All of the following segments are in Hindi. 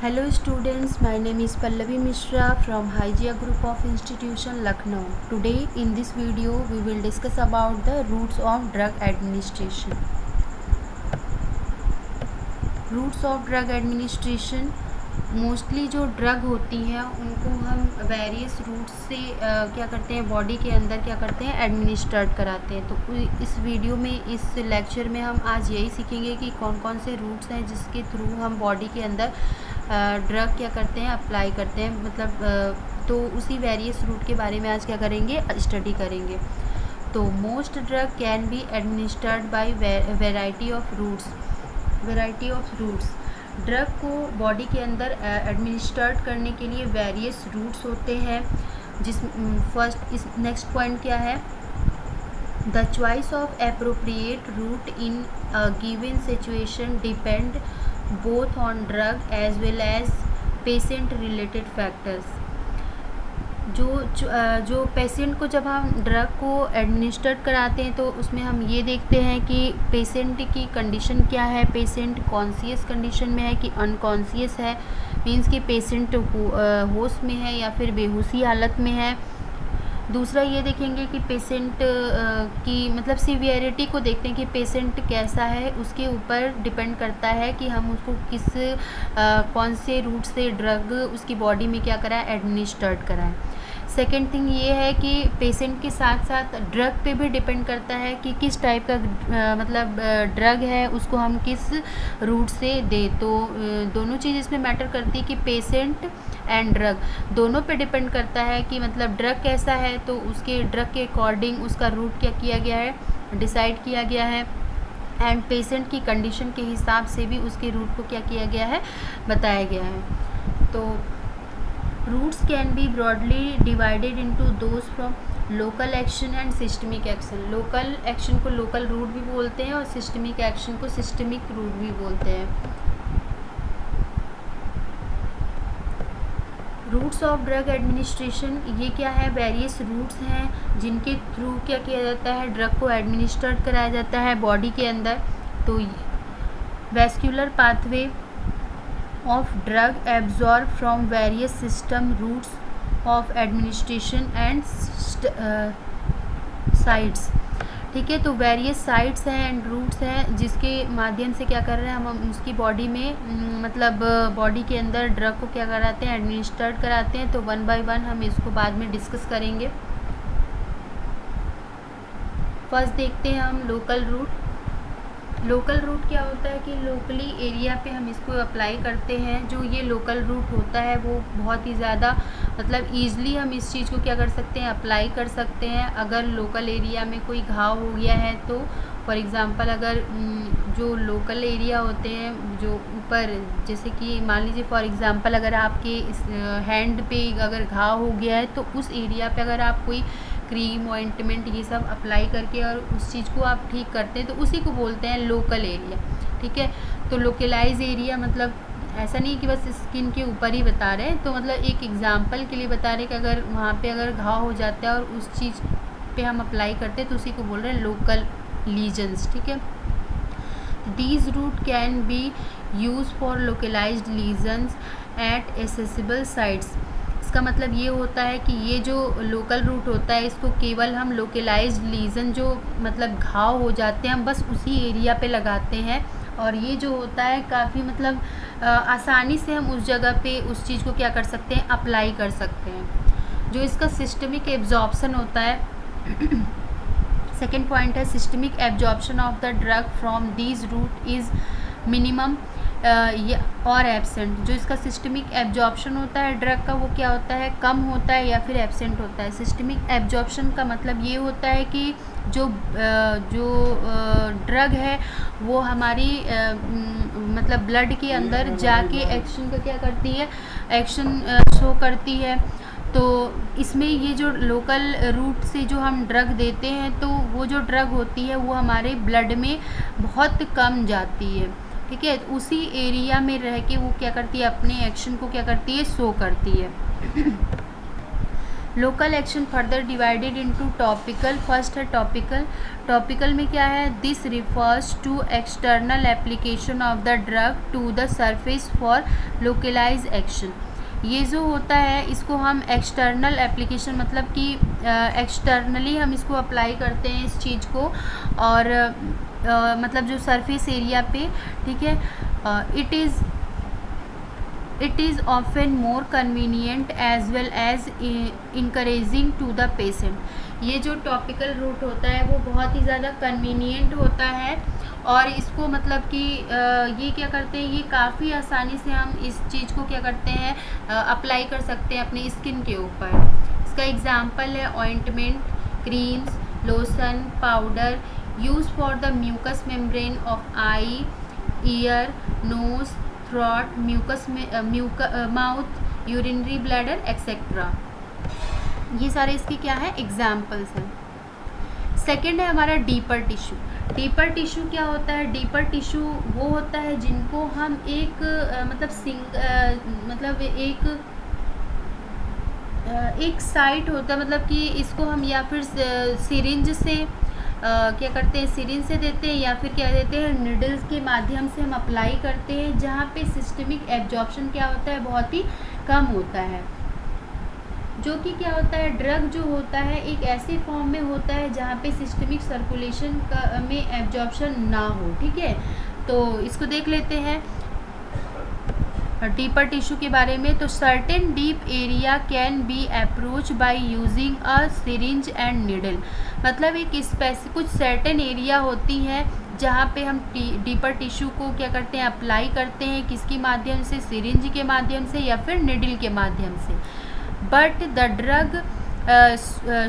Hello students, my name is Pallavi Mishra from Hygia Group of Institution Lucknow. Today in this video we will discuss about the routes of drug administration. Routes of drug administration, mostly जो ड्रग होती हैं उनको हम वेरियस रूट्स से क्या करते हैं, बॉडी के अंदर क्या करते हैं, एडमिनिस्ट्रेट कराते हैं। तो इस वीडियो में, इस लेक्चर में हम आज यही सीखेंगे कि कौन कौन से रूट्स हैं जिसके थ्रू हम बॉडी के अंदर ड्रग क्या करते हैं, अप्लाई करते हैं, मतलब तो उसी वेरियस रूट के बारे में आज क्या करेंगे, स्टडी करेंगे। तो most drug can be administered by variety of routes. Drug को बॉडी के अंदर एडमिनिस्ट्रेट करने के लिए वेरियस रूट्स होते हैं। फर्स्ट इस नेक्स्ट पॉइंट क्या है, the choice of appropriate route in a given situation depend both on drug as well as patient related factors. जो पेशेंट को जब हम ड्रग को एडमिनिस्टर कराते हैं तो उसमें हम ये देखते हैं कि पेशेंट की कंडीशन क्या है, पेशेंट कॉन्शियस कंडीशन में है कि अनकॉन्शियस है, मीन्स कि पेशेंट होश में है या फिर बेहोशी हालत में है। दूसरा ये देखेंगे कि पेशेंट की मतलब सीवियरिटी को देखते हैं कि पेशेंट कैसा है, उसके ऊपर डिपेंड करता है कि हम उसको कौन से रूट से ड्रग उसकी बॉडी में क्या कराएं, एडमिनिस्ट्रेट कराएं। सेकेंड थिंग ये है कि पेशेंट के साथ साथ ड्रग पे भी डिपेंड करता है कि किस टाइप का मतलब ड्रग है, उसको हम किस रूट से दें। तो दोनों चीज़ इसमें मैटर करती है कि पेशेंट एंड ड्रग दोनों पे डिपेंड करता है कि मतलब ड्रग कैसा है, तो उसके ड्रग के अकॉर्डिंग उसका रूट क्या किया गया है, डिसाइड किया गया है, एंड पेशेंट की कंडीशन के हिसाब से भी उसके रूट को क्या किया गया है, बताया गया है। तो routes can be broadly divided into those from local action and systemic action. Local action को लोकल रूट भी बोलते हैं और सिस्टमिक एक्शन को सिस्टमिक रूट भी बोलते हैं। रूट्स ऑफ ड्रग एडमिनिस्ट्रेशन ये क्या है, वेरियस रूट्स हैं जिनके थ्रू क्या किया जाता है, ड्रग को एडमिनिस्ट्रेट कराया जाता है बॉडी के अंदर। तो vascular pathway of drug absorbed from various system routes of administration and sites। ठीक है, तो वेरियस साइट्स हैं एंड रूट्स हैं जिसके माध्यम से क्या कर रहे हैं हम उसकी बॉडी में मतलब बॉडी के अंदर ड्रग को क्या कराते हैं, एडमिनिस्ट्रेट कराते हैं। तो वन बाय वन हम इसको बाद में डिस्कस करेंगे। फर्स्ट देखते हैं हम लोकल रूट। लोकल रूट क्या होता है कि लोकली एरिया पे हम इसको अप्लाई करते हैं। जो ये लोकल रूट होता है वो बहुत ही ज़्यादा मतलब ईज़िली हम इस चीज़ को क्या कर सकते हैं, अप्लाई कर सकते हैं। अगर लोकल एरिया में कोई घाव हो गया है तो फॉर एग्ज़ाम्पल अगर जो लोकल एरिया होते हैं जो ऊपर, जैसे कि मान लीजिए फॉर एग्ज़ाम्पल अगर आपके हैंड पे अगर घाव हो गया है तो उस एरिया पे अगर आप कोई क्रीम ऑइंटमेंट ये सब अप्लाई करके और उस चीज़ को आप ठीक करते हैं तो उसी को बोलते हैं लोकल एरिया। ठीक है, तो लोकलाइज एरिया मतलब ऐसा नहीं कि बस स्किन के ऊपर ही बता रहे हैं, तो मतलब एक एग्जांपल के लिए बता रहे हैं कि अगर वहाँ पे अगर घाव हो जाता है और उस चीज़ पे हम अप्लाई करते हैं तो उसी को बोल रहे हैं लोकल लीजन्स। ठीक है, these route can be use for localized lesions at accessible sites. इसका मतलब ये होता है कि ये जो लोकल रूट होता है इसको केवल हम लोकलाइज्ड लीजन जो मतलब घाव हो जाते हैं हम बस उसी एरिया पे लगाते हैं, और ये जो होता है काफ़ी मतलब आसानी से हम उस जगह पे उस चीज़ को क्या कर सकते हैं, अप्लाई कर सकते हैं। जो इसका सिस्टमिक एब्जॉर्प्शन होता है सेकेंड पॉइंट है, systemic absorption of the drug from these route is minimum और एब्सेंट। जो इसका सिस्टमिक एब्जॉर्प्शन होता है ड्रग का वो क्या होता है, कम होता है या फिर एब्सेंट होता है। सिस्टमिक एब्जॉर्प्शन का मतलब ये होता है कि जो ड्रग है वो हमारी मतलब ब्लड के अंदर जाके एक्शन का क्या करती है, एक्शन शो करती है। तो इसमें ये जो लोकल रूट से जो हम ड्रग देते हैं तो वो जो ड्रग होती है वो हमारे ब्लड में बहुत कम जाती है। ठीक है, उसी एरिया में रह के वो क्या करती है, अपने एक्शन को क्या करती है, शो करती है। Local action further divided into topical. First है टॉपिकल। टॉपिकल में क्या है, this refers to external application of the drug to the surface for localize action. ये जो होता है इसको हम एक्सटर्नल एप्लीकेशन मतलब कि एक्सटर्नली हम इसको अप्लाई करते हैं इस चीज़ को, और मतलब जो सरफेस एरिया पे, ठीक है। It is often more convenient as well as encouraging to the patient. ये जो टॉपिकल रूट होता है वो बहुत ही ज़्यादा कन्वीनियंट होता है, और इसको मतलब कि ये क्या करते हैं, ये काफ़ी आसानी से हम इस चीज़ को क्या करते हैं, अप्लाई कर सकते हैं अपनी स्किन के ऊपर। इसका एग्जांपल है ointment, creams, lotion, powder use for the mucous membrane of eye, ear, nose, throat, mouth, urinary bladder etcetera. ये सारे इसके क्या है, एग्जाम्पल्स हैं। सेकेंड है हमारा डीपर टिश्यू। डीपर टिश्यू क्या होता है, डीपर टिश्यू वो होता है जिनको हम एक मतलब एक साइट होता है, मतलब कि इसको हम या फिर सिरिंज से क्या करते हैं, सिरिंज से देते हैं, या फिर क्या देते हैं, निडल्स के माध्यम से हम अप्लाई करते हैं, जहाँ पे सिस्टमिक एब्जॉर्प्शन क्या होता है, बहुत ही कम होता है। जो कि क्या होता है, ड्रग जो होता है एक ऐसे फॉर्म में होता है जहाँ पे सिस्टमिक सर्कुलेशन में एब्जॉर्प्शन ना हो, ठीक है। तो इसको देख लेते हैं डीपर टिश्यू के बारे में। तो certain deep area can be approach by using a syringe and needle. मतलब एक कुछ सर्टेन एरिया होती है जहाँ पे हम डीपर टिश्यू को क्या करते हैं, अप्लाई करते हैं, किसके माध्यम से, सिरिंज के माध्यम से या फिर निडल के माध्यम से। But the drug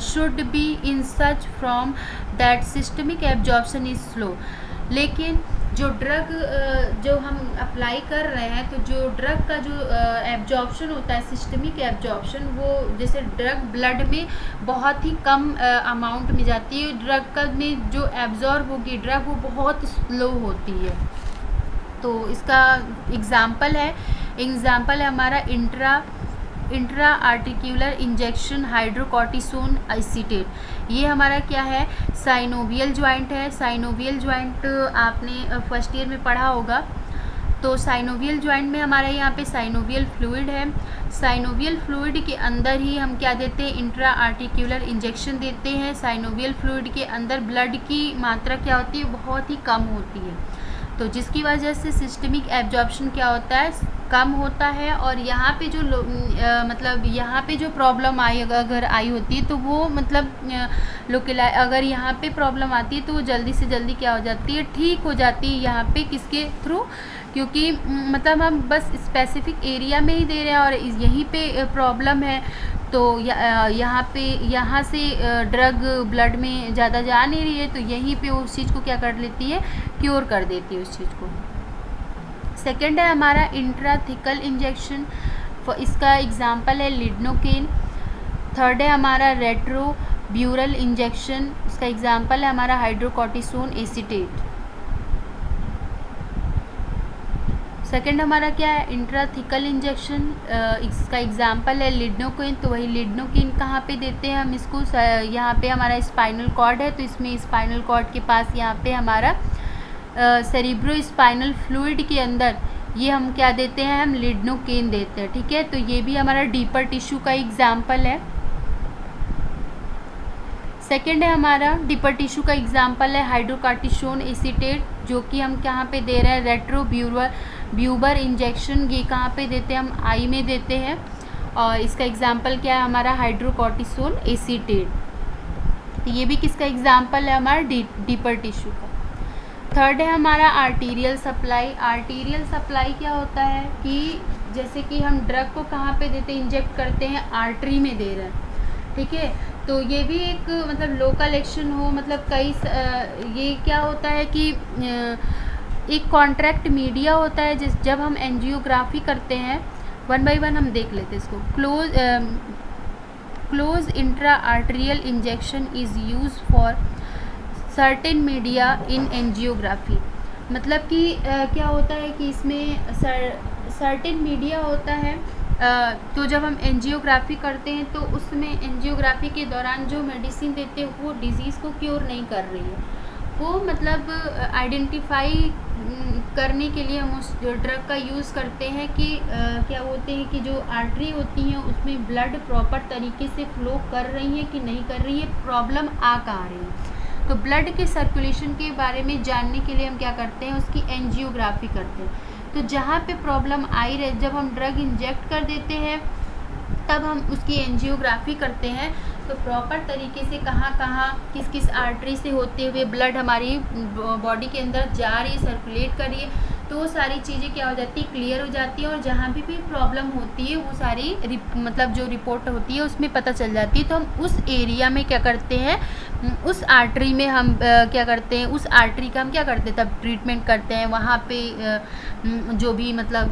should be in such form that systemic absorption is slow. लेकिन जो ड्रग जो हम अप्लाई कर रहे हैं, तो जो ड्रग का जो एब्जॉर्प्शन होता है, सिस्टमिक एब्जॉर्प्शन, वो जैसे ड्रग ब्लड में बहुत ही कम अमाउंट में जाती है, ड्रग का में जो एब्जॉर्ब होगी ड्रग वो बहुत स्लो होती है। तो इसका एग्जाम्पल है हमारा intra articular injection hydrocortisone acetate. ये हमारा क्या है, साइनोवियल ज्वाइंट है। साइनोवियल ज्वाइंट आपने फर्स्ट ईयर में पढ़ा होगा। तो साइनोवियल ज्वाइंट में हमारा यहाँ पे साइनोवियल फ्लूइड है। साइनोवियल फ्लूइड के अंदर ही हम क्या देते हैं, इंट्रा आर्टिक्यूलर इंजेक्शन देते हैं। साइनोवियल फ्लूइड के अंदर ब्लड की मात्रा क्या होती है, बहुत ही कम होती है, तो जिसकी वजह से सिस्टमिक एब्जॉर्प्शन क्या होता है, कम होता है। और यहाँ पे जो मतलब यहाँ पे जो प्रॉब्लम अगर आई होती है तो वो मतलब अगर यहाँ पे प्रॉब्लम आती है तो वो जल्दी से जल्दी क्या हो जाती है, ठीक हो जाती है यहाँ पे, किसके थ्रू, क्योंकि मतलब हम बस स्पेसिफिक एरिया में ही दे रहे हैं और यहीं पे प्रॉब्लम है। तो यहाँ से ड्रग ब्लड में ज़्यादा जा नहीं रही है, तो यहीं पे उस चीज़ को क्या कर लेती है, क्योर कर देती है उस चीज़ को। सेकेंड है हमारा इंट्राथिकल इंजेक्शन, इसका एग्जांपल है लिडनोकेन। थर्ड है हमारा रेट्रोब्यूरल इंजेक्शन, इसका एग्जांपल है हमारा हाइड्रोकॉर्टिसोन एसीटेट। सेकेंड हमारा क्या है, इंट्राथिकल इंजेक्शन, इसका एग्जांपल है लिडनोकेन। तो वही लिडनोकेन कहाँ पे देते हैं हम इसको, यहाँ पे हमारा स्पाइनल कॉर्ड है, तो इसमें स्पाइनल कॉर्ड के पास यहाँ पे हमारा सेरिब्रो स्पाइनल फ्लूइड के अंदर ये हम क्या देते हैं, हम लिडनोकेन देते हैं, ठीक है। तो ये भी हमारा डीपर टिश्यू का एग्जाम्पल है। सेकेंड है हमारा डीपर टिश्यू का एग्जाम्पल है हाइड्रोकॉर्टिसोन एसीटेट, जो कि हम कहाँ पे दे रहे हैं, रेट्रोब्यूबर इंजेक्शन, ये कहाँ पे देते हैं, हम आई में देते हैं। और इसका एग्जाम्पल क्या है हमारा, हाइड्रोकॉर्टिसोन एसीटेट। तो ये भी किसका एग्जाम्पल है, हमारा डीपर टिश्यू का। थर्ड है हमारा आर्टीरियल सप्लाई। आर्टीरियल सप्लाई क्या होता है कि जैसे कि हम ड्रग को कहाँ पे देते हैं, इंजेक्ट करते हैं, आर्टरी में दे रहे हैं, ठीक है। तो ये भी एक मतलब लोकल एक्शन हो, मतलब कई ये क्या होता है कि एक कॉन्ट्रैक्ट मीडिया होता है, जब हम एंजियोग्राफी करते हैं, वन बाय वन हम देख लेते हैं इसको। Close intra arterial injection is use for certain media in angiography. मतलब कि क्या होता है कि इसमें सर्टेन मीडिया होता है तो जब हम एंजियोग्राफी करते हैं तो उसमें एंजियोग्राफी के दौरान जो मेडिसिन देते हैं वो डिज़ीज़ को क्योर नहीं कर रही है, वो मतलब आइडेंटिफाई करने के लिए हम उस ड्रग का यूज़ करते हैं कि क्या बोलते हैं कि जो आर्टरी होती हैं उसमें ब्लड प्रॉपर तरीके से फ्लो कर रही है कि नहीं कर रही है, प्रॉब्लम आ कहाँ रही है। तो ब्लड के सर्कुलेशन के बारे में जानने के लिए हम क्या करते हैं, उसकी एंजियोग्राफी करते हैं। तो जहाँ पे प्रॉब्लम आई रहे, जब हम ड्रग इंजेक्ट कर देते हैं तब हम उसकी एंजियोग्राफी करते हैं, तो प्रॉपर तरीके से कहाँ कहाँ किस किस आर्टरी से होते हुए ब्लड हमारी बॉडी के अंदर जा रही है, सर्कुलेट कर रही है, तो वो सारी चीज़ें क्या हो जाती है, क्लियर हो जाती है। और जहाँ भी प्रॉब्लम होती है वो सारी मतलब जो रिपोर्ट होती है उसमें पता चल जाती है। तो हम उस एरिया में क्या करते हैं, उस आर्टरी में हम क्या करते हैं, उस आर्टरी का हम क्या करते हैं तब ट्रीटमेंट करते हैं। वहाँ पे जो भी मतलब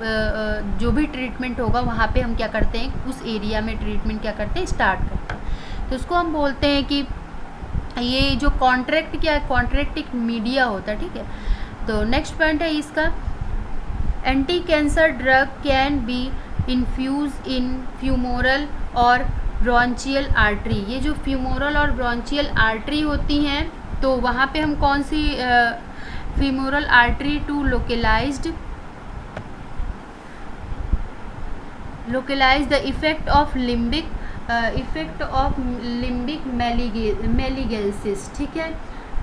जो भी ट्रीटमेंट होगा वहाँ पे हम क्या करते हैं, उस एरिया में ट्रीटमेंट क्या करते हैं, स्टार्ट करते हैं। तो उसको हम बोलते हैं कि ये जो कॉन्ट्रैक्ट क्या है, कॉन्ट्रैक्ट एक मीडिया होता है, ठीक है। तो नेक्स्ट पॉइंट है इसका, anti cancer drug can be infuse in femoral और ब्रॉन्चियल आर्टरी। ये जो फ्यूमोरल और ब्रॉन्चियल आर्टरी होती हैं तो वहाँ पे हम कौन सी femoral artery to localise the effect of limbic malignancies, ठीक है।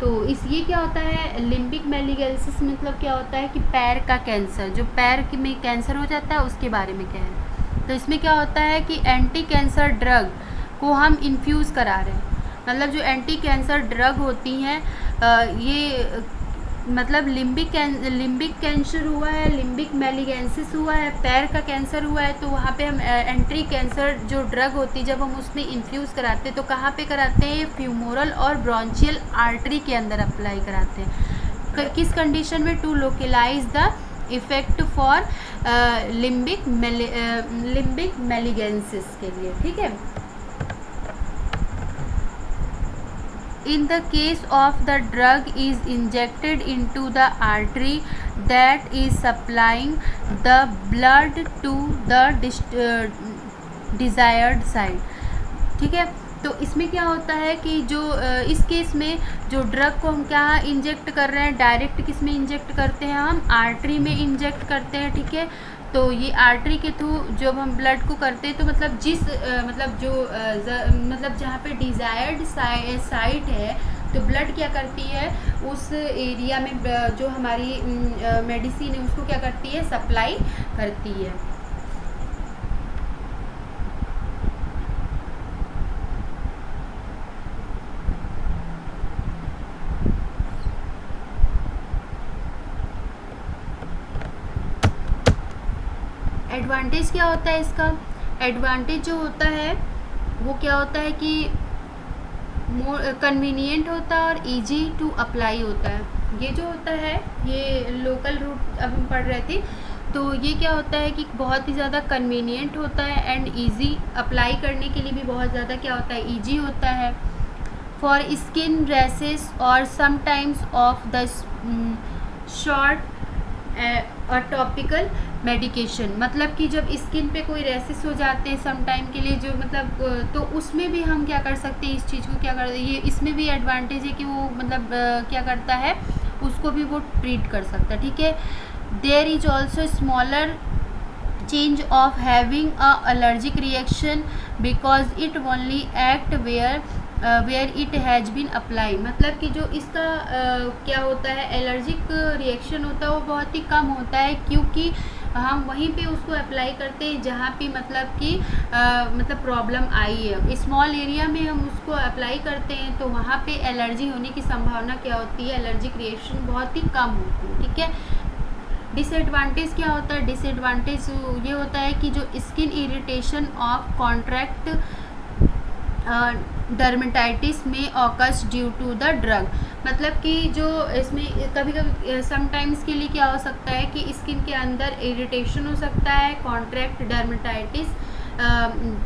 तो ये क्या होता है, लिम्बिक मेलिगेंसिस मतलब क्या होता है कि पैर का कैंसर, जो पैर में कैंसर हो जाता है उसके बारे में क्या है। तो इसमें क्या होता है कि एंटी कैंसर ड्रग को हम इन्फ्यूज़ करा रहे हैं, मतलब जो एंटी कैंसर ड्रग होती हैं ये मतलब लिम्बिक कैंसर हुआ है, लिम्बिक मेलिगेंसिस हुआ है, पैर का कैंसर हुआ है, तो वहाँ पे हम एंटी कैंसर जो ड्रग होती है जब हम उसमें इन्फ्यूज़ कराते हैं तो कहाँ पे कराते हैं, फ्यूमोरल और ब्रॉन्चियल आर्टरी के अंदर अप्लाई कराते हैं। किस कंडीशन में, to localise the effect for limbic malignancies के लिए, ठीक है। In the case of the drug is injected into the artery that is supplying the blood to the desired side, ठीक है। तो इसमें क्या होता है कि जो इस केस में जो ड्रग को हम क्या इंजेक्ट कर रहे हैं, डायरेक्ट किस में इंजेक्ट करते हैं, हम आर्टरी में इंजेक्ट करते हैं, ठीक है। तो ये आर्टरी के थ्रू जब हम ब्लड को करते हैं तो मतलब जिस मतलब जो मतलब जहाँ पे डिज़ायर्ड साइट है तो ब्लड क्या करती है, उस एरिया में जो हमारी मेडिसिन है उसको क्या करती है, सप्लाई करती है। एडवांटेज क्या होता है इसका, एडवांटेज जो होता है वो क्या होता है कि कन्वीनियंट होता है और इजी टू अप्लाई होता है। ये जो होता है ये लोकल रूट अब हम पढ़ रहे थे, तो ये क्या होता है कि बहुत ही ज़्यादा कन्वीनियंट होता है एंड इजी अप्लाई करने के लिए भी बहुत ज़्यादा क्या होता है, इजी होता है। फॉर स्किन रैसेस और समटाइम्स ऑफ द शॉर्ट और टॉपिकल मेडिकेशन, मतलब कि जब स्किन पे कोई रैसेस हो जाते हैं सम टाइम के लिए जो मतलब तो उसमें भी हम क्या कर सकते हैं, इस चीज़ को क्या कर, ये इसमें भी एडवांटेज है कि वो मतलब क्या करता है, उसको भी वो ट्रीट कर सकता है, ठीक है। There is also smaller change of having a allergic reaction because it only act where it has been apply, मतलब कि जो इसका क्या होता है, एलर्जिक रिएक्शन होता है वो बहुत ही कम होता है, क्योंकि हम वहीं पे उसको अप्लाई करते हैं जहाँ पे मतलब कि मतलब प्रॉब्लम आई है। स्मॉल एरिया में हम उसको अप्लाई करते हैं तो वहाँ पे एलर्जी होने की संभावना क्या होती है, एलर्जिक रिएक्शन बहुत ही कम होती है, ठीक है। डिसएडवांटेज क्या होता है, डिसएडवांटेज ये होता है कि जो skin irritation of contact dermatitis में occurs due to the drug, मतलब कि जो इसमें कभी कभी समटाइम्स के लिए क्या हो सकता है कि स्किन के अंदर इरिटेशन हो सकता है, कॉन्ट्रैक्ट डर्मेटाइटिस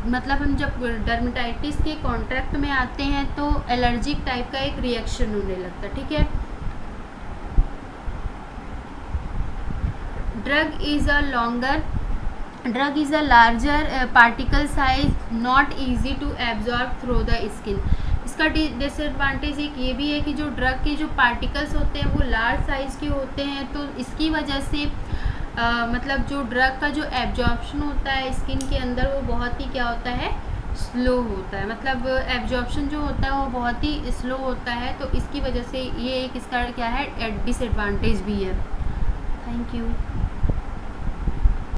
मतलब हम जब डर्मेटाइटिस के कॉन्ट्रैक्ट में आते हैं तो एलर्जिक टाइप का एक रिएक्शन होने लगता है, ठीक है। Drug is a longer drug is a larger particle size not easy to absorb through the skin. इसका डिसएडवांटेज एक ये भी है कि जो ड्रग के जो पार्टिकल्स होते हैं वो लार्ज साइज़ के होते हैं, तो इसकी वजह से मतलब जो ड्रग का जो एब्जॉर्प्शन होता है स्किन के अंदर वो बहुत ही क्या होता है, स्लो होता है। मतलब एब्जॉर्प्शन जो होता है वो बहुत ही स्लो होता है, तो इसकी वजह से ये एक इसका क्या है डिसएडवांटेज भी है। Thank you.